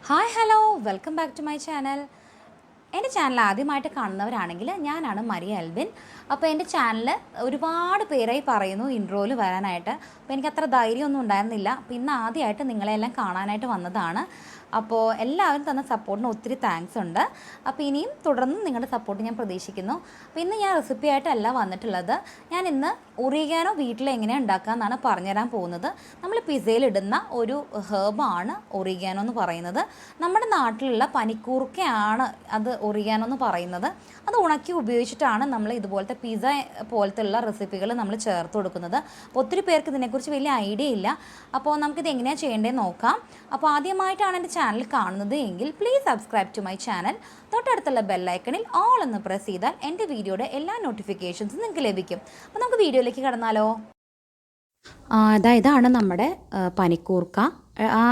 Hi hello welcome back to my channel. എൻ്റെ channel ആദ്യമായിട്ട് കാണുന്നവരാണെങ്കിൽ ഞാനാണ് മരിയ എൽവിൻ. അപ്പോൾ എൻ്റെ ചാനൽ ഒരുപാട് പേരായി പറയുന്നു ഇൻട്രോയിൽ വരാനായിട്ട്. അപ്പോൾ എനിക്കത്ര ധൈര്യമൊന്നും ഉണ്ടായിരുന്നില്ല. അപ്പോൾ ഇന്ന് ആദ്യമായിട്ട് നിങ്ങളെല്ലാം കാണാനായിട്ട് വന്നതാണ്. അപ്പോൾ എല്ലാവരും തന്ന സപ്പോർട്ടിന് ഒത്തിരി താങ്ക്സ് ഉണ്ട്. അപ്പോൾ ഇനിയും തുടർന്നും നിങ്ങളുടെ സപ്പോർട്ട് ഞാൻ പ്രതീക്ഷിക്കുന്നു. അപ്പോൾ ഇന്ന് ഞാൻ റെസിപ്പി ആയിട്ടല്ല വന്നിട്ടുള്ളത്. ഞാൻ ഇന്ന് ഒറിഗാനോ വീട്ടിൽ എങ്ങനെയാണ് ഉണ്ടാക്കുക എന്നാണ് പറഞ്ഞുതരാൻ പോകുന്നത്. നമ്മൾ പിസയിലിടുന്ന ഒരു ഹെർബാണ് ഒറിഗാനോ എന്ന് പറയുന്നത്. നമ്മുടെ നാട്ടിലുള്ള പനിക്കൂർക്കയാണ് അത് ഒറിഗാനോ എന്ന് പറയുന്നത്. അത് ഉണക്കി ഉപയോഗിച്ചിട്ടാണ് നമ്മൾ ഇതുപോലത്തെ പിസ്സ പോലത്തെയുള്ള റെസിപ്പികൾ നമ്മൾ ചേർത്ത് കൊടുക്കുന്നത്. അപ്പോൾ ഒത്തിരി പേർക്ക് ഇതിനെക്കുറിച്ച് വലിയ ഐഡിയ ഇല്ല. അപ്പോൾ നമുക്കിത് എങ്ങനെയാണ് ചെയ്യേണ്ടതെന്ന് നോക്കാം. അപ്പോൾ ആദ്യമായിട്ടാണ് എൻ്റെ ചാനൽ കാണുന്നത് എങ്കിൽ please subscribe to my channel. തൊട്ടടുത്തുള്ള ബെല്ലൈക്കണിൽ ഓൾ എന്ന് പ്രസ് ചെയ്താൽ എൻ്റെ വീഡിയോയുടെ എല്ലാ നോട്ടിഫിക്കേഷൻസും നിങ്ങൾക്ക് ലഭിക്കും. അപ്പോൾ നമുക്ക് വീഡിയോയിലേക്ക് കടന്നാലോ. ഇതാണ് നമ്മുടെ പനിക്കൂർക്ക. ആ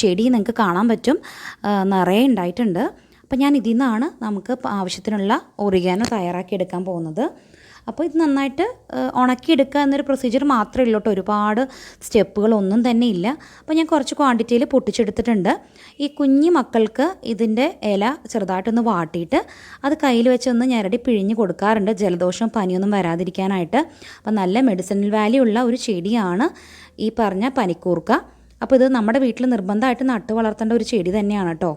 ചെടി നിങ്ങൾക്ക് കാണാൻ പറ്റും, നിറയെ ഉണ്ടായിട്ടുണ്ട്. അപ്പോൾ ഞാൻ ഇതിൽ നിന്നാണ് നമുക്ക് ആവശ്യത്തിനുള്ള ഒറിഗാനോ തയ്യാറാക്കി എടുക്കാൻ പോകുന്നത്. അപ്പോൾ ഇത് നന്നായിട്ട് ഉണക്കിയെടുക്കുക എന്നൊരു പ്രൊസീജിയർ മാത്രമേ ഉള്ളൂ കേട്ടോ. ഒരുപാട് സ്റ്റെപ്പുകളൊന്നും തന്നെ ഇല്ല. അപ്പോൾ ഞാൻ കുറച്ച് ക്വാണ്ടിറ്റിയിൽ പൊട്ടിച്ചെടുത്തിട്ടുണ്ട്. ഈ കുഞ്ഞു മക്കൾക്ക് ഇതിൻ്റെ ഇല ചെറുതായിട്ടൊന്ന് വാട്ടിയിട്ട് അത് കയ്യിൽ വെച്ചൊന്ന് ഞെരടി പിഴിഞ്ഞ് കൊടുക്കാറുണ്ട്, ജലദോഷം പനിയൊന്നും വരാതിരിക്കാനായിട്ട്. അപ്പോൾ നല്ല മെഡിസിനൽ വാല്യൂ ഉള്ള ഒരു ചെടിയാണ് ഈ പറഞ്ഞ പനിക്കൂർക്ക. അപ്പോൾ ഇത് നമ്മുടെ വീട്ടിൽ നിർബന്ധമായിട്ട് നട്ടു വളർത്തേണ്ട ഒരു ചെടി തന്നെയാണ് കേട്ടോ.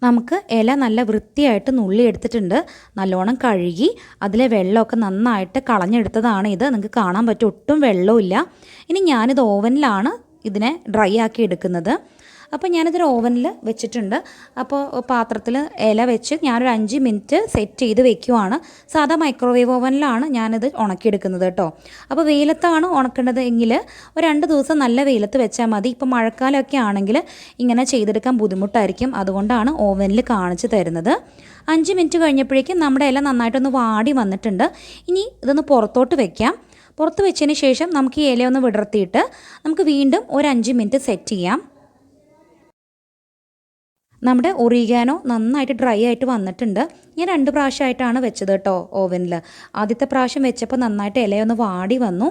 നമുക്ക് ഇല നല്ല വൃത്തിയായിട്ട് നുള്ളിയെടുത്തിട്ടുണ്ട്. നല്ലോണം കഴുകി അതിലെ വെള്ളമൊക്കെ നന്നായിട്ട് കളഞ്ഞെടുത്തതാണ് ഇത്. നിങ്ങൾക്ക് കാണാൻ പറ്റും, ഒട്ടും വെള്ളമില്ല. ഇനി ഞാനിത് ഓവനിലാണ് ഇതിനെ ഡ്രൈ ആക്കി എടുക്കുന്നത്. അപ്പോൾ ഞാനിതൊരു ഓവനിൽ വെച്ചിട്ടുണ്ട്. അപ്പോൾ പാത്രത്തിൽ ഇല വെച്ച് ഞാനൊരു 5 മിനിറ്റ് സെറ്റ് ചെയ്ത് വെക്കുവാണ്. സാധാ മൈക്രോവേവ് ഓവനിലാണ് ഞാനിത് ഉണക്കിയെടുക്കുന്നത് കേട്ടോ. അപ്പോൾ വെയിലത്താണ് ഉണക്കേണ്ടത് എങ്കിൽ ഒരു 2 ദിവസം നല്ല വെയിലത്ത് വെച്ചാൽ മതി. ഇപ്പോൾ മഴക്കാലമൊക്കെ ആണെങ്കിൽ ഇങ്ങനെ ചെയ്തെടുക്കാൻ ബുദ്ധിമുട്ടായിരിക്കും. അതുകൊണ്ടാണ് ഓവനിൽ കാണിച്ച് തരുന്നത്. 5 മിനിറ്റ് കഴിഞ്ഞപ്പോഴേക്കും നമ്മുടെ ഇല നന്നായിട്ടൊന്ന് വാടി വന്നിട്ടുണ്ട്. ഇനി ഇതൊന്ന് പുറത്തോട്ട് വെക്കാം. പുറത്ത് വെച്ചതിന് ശേഷം നമുക്ക് ഈ ഇലയൊന്ന് വിടർത്തിയിട്ട് നമുക്ക് വീണ്ടും ഒരു 5 മിനിറ്റ് സെറ്റ് ചെയ്യാം. നമ്മുടെ ഒറിഗാനോ നന്നായിട്ട് ഡ്രൈ ആയിട്ട് വന്നിട്ടുണ്ട്. ഞാൻ 2 പ്രാവശ്യമായിട്ടാണ് വെച്ചത് കേട്ടോ ഓവനിൽ. ആദ്യത്തെ പ്രാവശ്യം വെച്ചപ്പോൾ നന്നായിട്ട് ഇലയൊന്ന് വാടി വന്നു.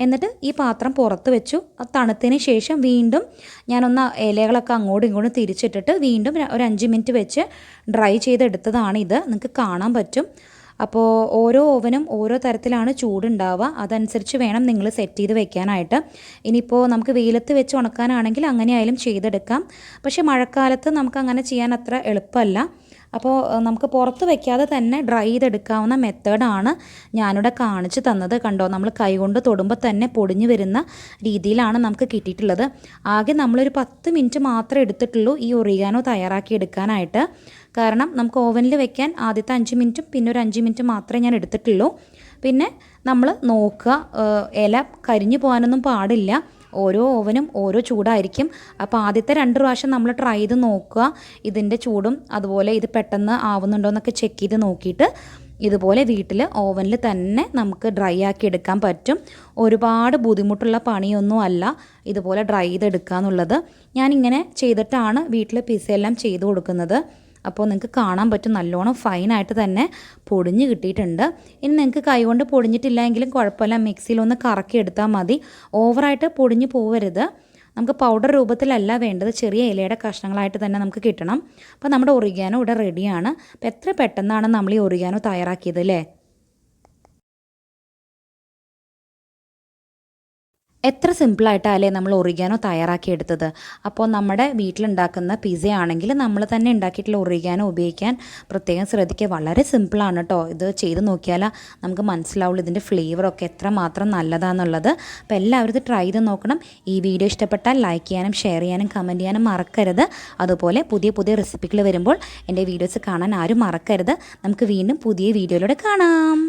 എന്നിട്ട് ഈ പാത്രം പുറത്ത് വെച്ചു. തണുത്തതിന് ശേഷം വീണ്ടും ഞാനൊന്ന് ഇലകളൊക്കെ അങ്ങോട്ടും ഇങ്ങോട്ടും തിരിച്ചിട്ടിട്ട് വീണ്ടും ഒരു 5 മിനിറ്റ് വെച്ച് ഡ്രൈ ചെയ്തെടുത്തതാണ് ഇത്. നിങ്ങൾക്ക് കാണാൻ പറ്റും. അപ്പോൾ ഓരോ ഓവനും ഓരോ തരത്തിലാണ് ചൂടുണ്ടാവുക. അതനുസരിച്ച് വേണം നിങ്ങൾ സെറ്റ് ചെയ്ത് വെക്കാനായിട്ട്. ഇനിയിപ്പോൾ നമുക്ക് വെയിലത്ത് വെച്ച് ഉണക്കാനാണെങ്കിൽ അങ്ങനെ ആയാലും ചെയ്തെടുക്കാം. പക്ഷേ മഴക്കാലത്ത് നമുക്ക് അങ്ങനെ ചെയ്യാൻ അത്ര എളുപ്പമല്ല. അപ്പോൾ നമുക്ക് പുറത്ത് വെക്കാതെ തന്നെ ഡ്രൈ ചെയ്തെടുക്കാവുന്ന മെത്തേഡാണ് ഞാനിവിടെ കാണിച്ച് തന്നത്. കണ്ടോ, നമ്മൾ കൈകൊണ്ട് തൊടുമ്പോൾ തന്നെ പൊടിഞ്ഞു വരുന്ന രീതിയിലാണ് നമുക്ക് കിട്ടിയിട്ടുള്ളത്. ആകെ നമ്മളൊരു 10 മിനിറ്റ് മാത്രമേ എടുത്തിട്ടുള്ളൂ ഈ ഒറിഗാനോ തയ്യാറാക്കി എടുക്കാനായിട്ട്. കാരണം നമുക്ക് ഓവനിൽ വെക്കാൻ ആദ്യത്തെ 5 മിനിറ്റും പിന്നെ ഒരു 5 മിനിറ്റ് മാത്രമേ ഞാൻ എടുത്തിട്ടുള്ളൂ. പിന്നെ നമ്മൾ നോക്കുക, ഇല കരിഞ്ഞു പോകാനൊന്നും പാടില്ല. ഓരോ ഓവനും ഓരോ ചൂടായിരിക്കും. അപ്പോൾ ആദ്യത്തെ 2 പ്രാവശ്യം നമ്മൾ ട്രൈ ചെയ്ത് നോക്കുക ഇതിൻ്റെ ചൂടും, അതുപോലെ ഇത് പെട്ടെന്ന് ആവുന്നുണ്ടോ എന്നൊക്കെ ചെക്ക് ചെയ്ത് നോക്കിയിട്ട് ഇതുപോലെ വീട്ടിൽ ഓവനിൽ തന്നെ നമുക്ക് ഡ്രൈ ആക്കി എടുക്കാൻ പറ്റും. ഒരുപാട് ബുദ്ധിമുട്ടുള്ള പണിയൊന്നും അല്ല ഇതുപോലെ ഡ്രൈ ചെയ്തെടുക്കുക എന്നുള്ളത്. ഞാനിങ്ങനെ ചെയ്തിട്ടാണ് വീട്ടിൽ പിസ്സയെല്ലാം ചെയ്ത് കൊടുക്കുന്നത്. അപ്പോൾ നിങ്ങൾക്ക് കാണാൻ പറ്റും നല്ലോണം ഫൈനായിട്ട് തന്നെ പൊടിഞ്ഞ് കിട്ടിയിട്ടുണ്ട്. ഇനി നിങ്ങൾക്ക് കൈകൊണ്ട് പൊടിഞ്ഞിട്ടില്ല എങ്കിലും കുഴപ്പമില്ല, മിക്സിയിലൊന്ന് കറക്കി എടുത്താൽ മതി. ഓവറായിട്ട് പൊടിഞ്ഞ് പോവരുത്. നമുക്ക് പൗഡർ രൂപത്തിലല്ല വേണ്ടത്, ചെറിയ ഇലയുടെ കഷ്ണങ്ങളായിട്ട് തന്നെ നമുക്ക് കിട്ടണം. അപ്പോൾ നമ്മുടെ ഒറിഗാനോ ഇവിടെ റെഡിയാണ്. അപ്പോൾ എത്ര പെട്ടെന്നാണ് നമ്മൾ ഈ ഒറിഗാനോ തയ്യാറാക്കിയത് അല്ലേ. എത്ര സിമ്പിളായിട്ടല്ലേ നമ്മൾ ഒറിഗാനോ തയ്യാറാക്കിയെടുത്തത്. അപ്പോൾ നമ്മുടെ വീട്ടിലുണ്ടാക്കുന്ന പിസ്സ ആണെങ്കിൽ നമ്മൾ തന്നെ ഉണ്ടാക്കിയിട്ടുള്ള ഒറിഗാനോ ഉപയോഗിക്കാൻ പ്രത്യേകം ശ്രദ്ധിക്കുക. വളരെ സിമ്പിളാണ് കേട്ടോ. ഇത് ചെയ്ത് നോക്കിയാൽ നമുക്ക് മനസ്സിലാവുള്ളൂ ഇതിൻ്റെ ഫ്ലേവറൊക്കെ എത്രമാത്രം നല്ലതാണെന്നുള്ളത്. അപ്പോൾ എല്ലാവരും ഇത് ട്രൈ ചെയ്ത് നോക്കണം. ഈ വീഡിയോ ഇഷ്ടപ്പെട്ടാൽ ലൈക്ക് ചെയ്യാനും ഷെയർ ചെയ്യാനും കമൻറ്റ് ചെയ്യാനും മറക്കരുത്. അതുപോലെ പുതിയ പുതിയ റെസിപ്പികൾ വരുമ്പോൾ എൻ്റെ വീഡിയോസ് കാണാൻ ആരും മറക്കരുത്. നമുക്ക് വീണ്ടും പുതിയ വീഡിയോയിലൂടെ കാണാം.